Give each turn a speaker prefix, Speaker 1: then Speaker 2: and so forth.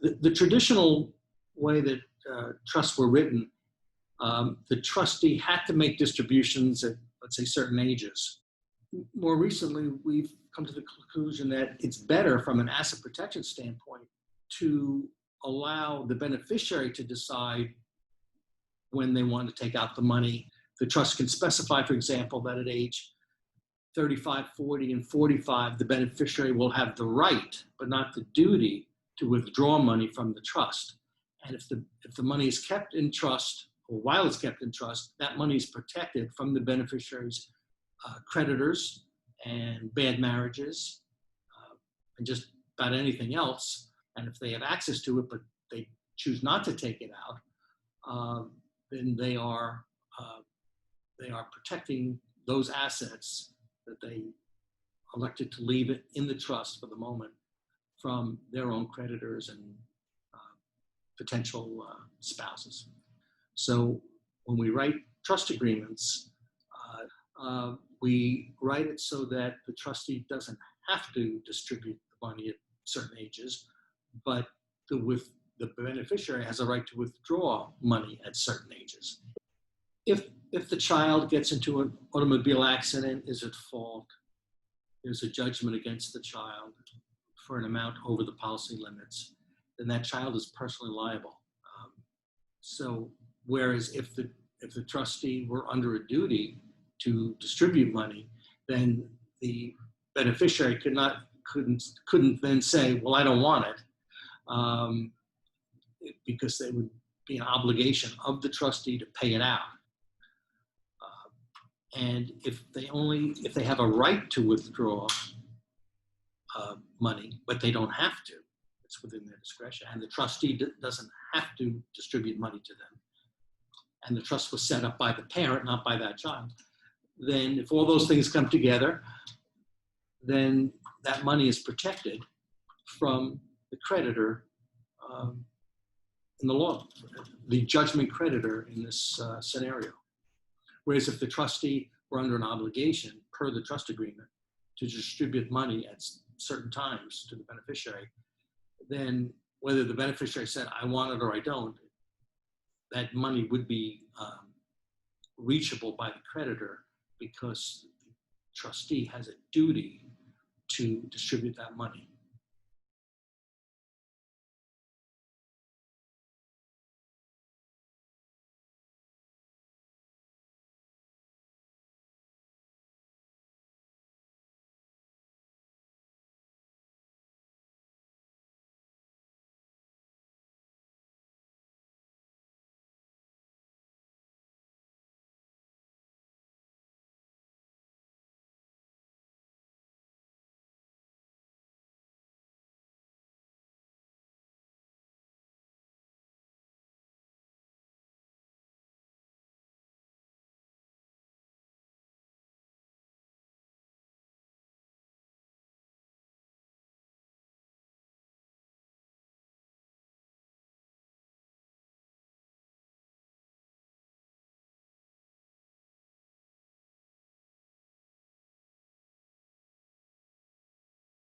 Speaker 1: The traditional way that trusts were written, the trustee had to make distributions at, let's say, certain ages. More recently, we've come to the conclusion that it's better from an asset protection standpoint to allow the beneficiary to decide when they want to take out the money. The trust can specify, for example, that at age 35, 40, and 45, the beneficiary will have the right, but not the duty, to withdraw money from the trust. And if the money is kept in trust, or while it's kept in trust, that money is protected from the beneficiary's creditors and bad marriages and just about anything else. And if they have access to it, but they choose not to take it out, then they are protecting those assets that they elected to leave it in the trust for the moment from their own creditors and potential spouses. So when we write trust agreements, we write it so that the trustee doesn't have to distribute the money at certain ages, but the beneficiary has a right to withdraw money at certain ages. If the child gets into an automobile accident, is at fault, there's a judgment against the child for an amount over the policy limits, then that child is personally liable. So whereas if the trustee were under a duty to distribute money, then the beneficiary couldn't then say, well, I don't want it, because there would be an obligation of the trustee to pay it out. And if they have a right to withdraw money, but they don't have to, it's within their discretion, and the trustee doesn't have to distribute money to them, and the trust was set up by the parent, not by that child, then if all those things come together, then that money is protected from the creditor in the law, the judgment creditor in this scenario. Whereas if the trustee were under an obligation per the trust agreement to distribute money at certain times to the beneficiary, then whether the beneficiary said, I want it or I don't, that money would be reachable by the creditor because the trustee has a duty to distribute that money.